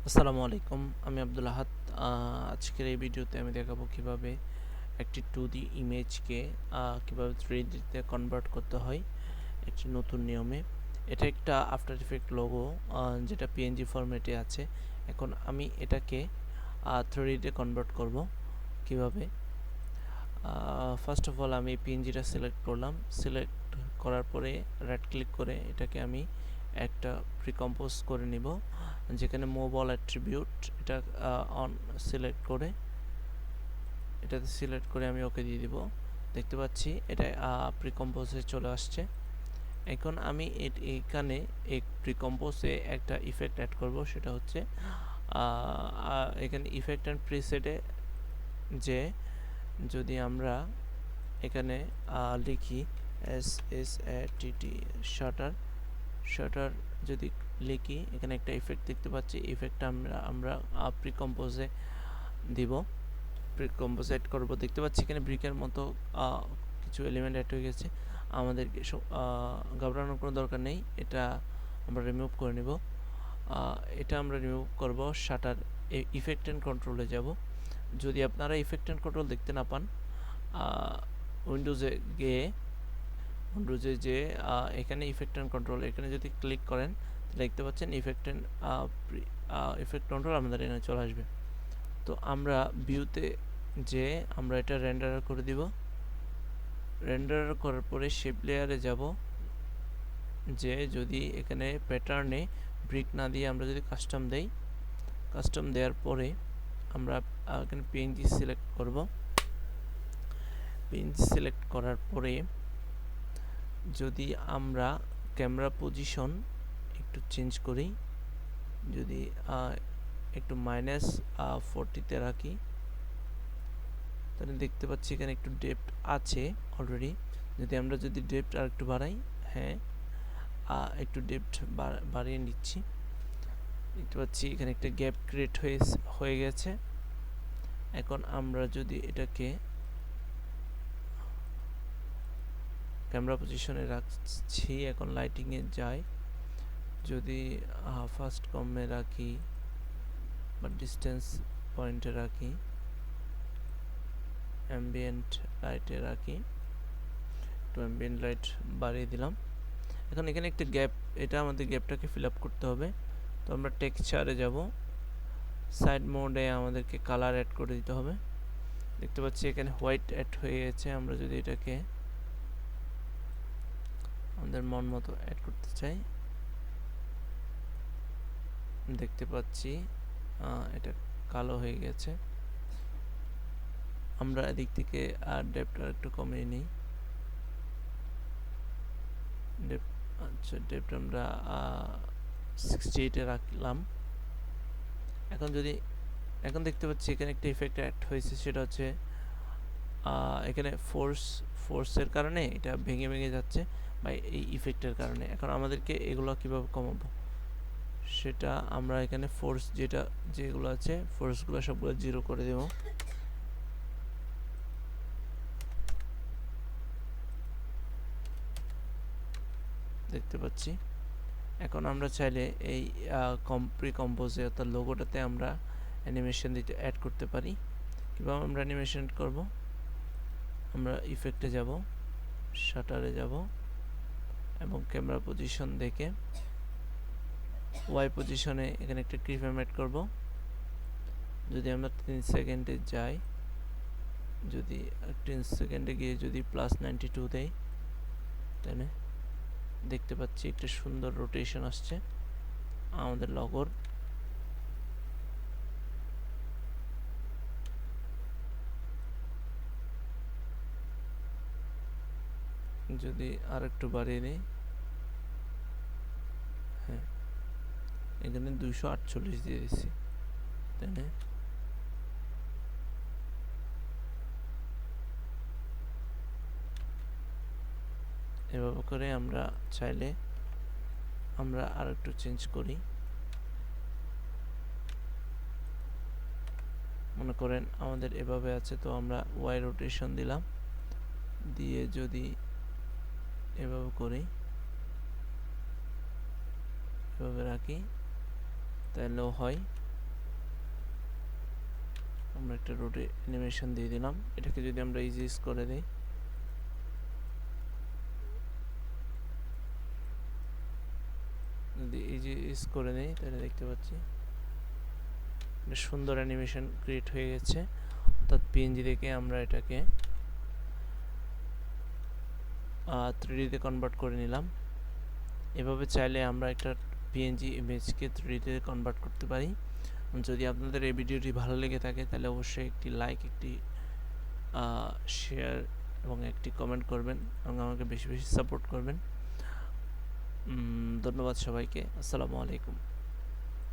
আসসালামু আলাইকুম, আমি আব্দুল আহাদ। আজকের এই ভিডিওতে আমি দেখাবো কিভাবে একটি 2D ইমেজকে কিভাবে 3D তে কনভার্ট করতে হয় একটি নতুন নিয়মে। এটা একটা আফটার ইফেক্ট লোগো, যেটা পিএনজি ফরম্যাটে আছে। এখন আমি এটাকে 3D-তে কনভার্ট করব কিভাবে। ফার্স্ট অফ অল আমি পিএনজিটা সিলেক্ট করলাম। সিলেক্ট করার পরে রাইট ক্লিক করে এটাকে আমি একটা প্রিকম্পোজ করে নিব, যেখানে মোবাইল অ্যাট্রিবিউট এটা অন সিলেক্ট করে এটাতে সিলেক্ট করে আমি ওকে দিয়ে দিব। দেখতে পাচ্ছি এটা প্রিকম্পোজে চলে আসছে। এখন আমি এখানে এই প্রিকম্পোজে একটা ইফেক্ট অ্যাড করব, সেটা হচ্ছে এখানে ইফেক্ট অ্যান্ড প্রিসেটে যে যদি আমরা এখানে লিখি SHATT শাটার যদি লিখি, এখানে একটা ইফেক্ট দেখতে পাচ্ছি। ইফেক্টটা আমরা প্রিকম্পোজে দিব, প্রিকম্পোজ অ্যাড করব। দেখতে পাচ্ছি এখানে ব্রিকের মতো কিছু এলিমেন্ট অ্যাড হয়ে গেছে। আমাদেরকে ঘাবড়ানোর কোনো দরকার নেই, এটা আমরা রিমুভ করে নেব। এটা আমরা রিমুভ করব শাটার ইফেক্ট অ্যান্ড কন্ট্রোলে যাব। যদি আপনারা ইফেক্ট অ্যান্ড কন্ট্রোল দেখতে না পান, উইন্ডোজে গিয়ে যে এখানে ইফেক্ট অ্যান্ড কন্ট্রোল এখানে যদি ক্লিক করেন, দেখতে পাচ্ছেন ইফেক্ট কন্ট্রোল আমাদের এখানে চলে আসবে। তো আমরা ভিউতে যে আমরা এটা রেন্ডার করে দিব। রেন্ডার করার পরে শেপ লেয়ারে যাব, যে যদি এখানে প্যাটার্নে ব্রিক না দিয়ে আমরা যদি কাস্টম দেই, কাস্টম দেওয়ার পরে আমরা এখানে পিএনজি সিলেক্ট করব। পিএনজি সিলেক্ট করার পরে যদি আমরা ক্যামেরা পজিশন একটু চেঞ্জ করি, যদি একটু -40-তে রাখি, তাহলে দেখতে পাচ্ছি এখানে একটু ডেপথ আছে অলরেডি। যদি ডেপথ আর একটু বাড়াই, হ্যাঁ একটু ডেপথ বাড়িয়ে নিচ্ছি। দেখতে পাচ্ছি এখানে একটা গ্যাপ ক্রিয়েট হয়ে গেছে। এখন আমরা যদি এটাকে ক্যামেরা পজিশনে রাখছি, এখন লাইটিংয়ে যাই, যদি ফার্স্ট কমে রাখি বা ডিস্টেন্স পয়েন্টে রাখি, অ্যাম্বিয়েন্ট লাইটে রাখি, একটু অ্যাম্বিয়েন্ট লাইট বাড়িয়ে দিলাম। এখন এখানে একটা গ্যাপ, এটা আমাদের গ্যাপটাকে ফিল আপ করতে হবে। তো আমরা টেক্সচারে যাব, সাইড মোডে আমাদেরকে কালার অ্যাড করে দিতে হবে। দেখতে পাচ্ছি এখানে হোয়াইট অ্যাড হয়ে গেছে। আমরা যদি এটাকে আমাদের মন মতো অ্যাড করতে চাই, দেখতে পাচ্ছি এটা কালো হয়ে গেছে। আমরা এদিক থেকে ডেপথ আর একটু কমিয়ে নিই। আচ্ছা, ডেপথ আমরা 68-এ রাখলাম। এখন দেখতে পাচ্ছি এখানে একটা ইফেক্ট অ্যাড হয়েছে, সেটা হচ্ছে এখানে ফোর্সের কারণে এটা ভেঙে ভেঙে যাচ্ছে, বা এই ইফেক্টের কারণে। এখন আমাদেরকে এগুলো কিভাবে কমাবো, সেটা আমরা এখানে যেগুলো আছে ফোর্সগুলো সবগুলো 0 করে দেব। দেখতে পাচ্ছি এখন আমরা চাইলে এই প্রিকম্পোজে অর্থাৎ লোগোটাতে আমরা অ্যানিমেশন দিতে অ্যাড করতে পারি। কীভাবে আমরা অ্যানিমেশন করব, আমরা ইফেক্টে যাব, শাটারে যাব, এবং ক্যামেরা পজিশন দেখে ওয়াই পজিশনে এখানে একটা কিফ্রেম অ্যাড করব। যদি আমরা 3 সেকেন্ডে যাই, যদি 3 সেকেন্ডে গিয়ে যদি +92 দেই, তাহলে দেখতে পাচ্ছি একটা সুন্দর রোটেশন আসছে আমাদের লগোর। যদি আর একটু বাড়িয়ে নিই, হ্যাঁ এখানে 248 দিয়ে দিচ্ছি, তাই না? এভাবে করে আমরা চাইলে আমরা আর একটু চেঞ্জ করি। মনে করেন আমাদের এভাবে আছে, তো আমরা ওয়াই রোটেশন দিলাম, দিয়ে যদি এভাবে করি, এভাবে রাখি, তাহলেও হয়। আমরা একটা রোডে অ্যানিমেশন দিয়ে দিলাম। এটাকে যদি আমরা ইজিস করে দিই, যদি ইজিস করে দিই তাহলে দেখতে পাচ্ছি একটা সুন্দর অ্যানিমেশন ক্রিয়েট হয়ে গেছে। অর্থাৎ পিএনজি থেকে আমরা এটাকে 3D তে কনভার্ট করে নিলাম। এভাবে চাইলে আমরা একটা পিএনজি ইমেজকে 3D তে কনভার্ট করতে পারি। যদি আপনাদের এই ভিডিওটি ভালো লেগে থাকে তাহলে অবশ্যই একটি লাইক, একটি শেয়ার এবং একটি কমেন্ট করবেন এবং আমাকে বেশি বেশি সাপোর্ট করবেন। ধন্যবাদ সবাইকে। আসসালামু আলাইকুম।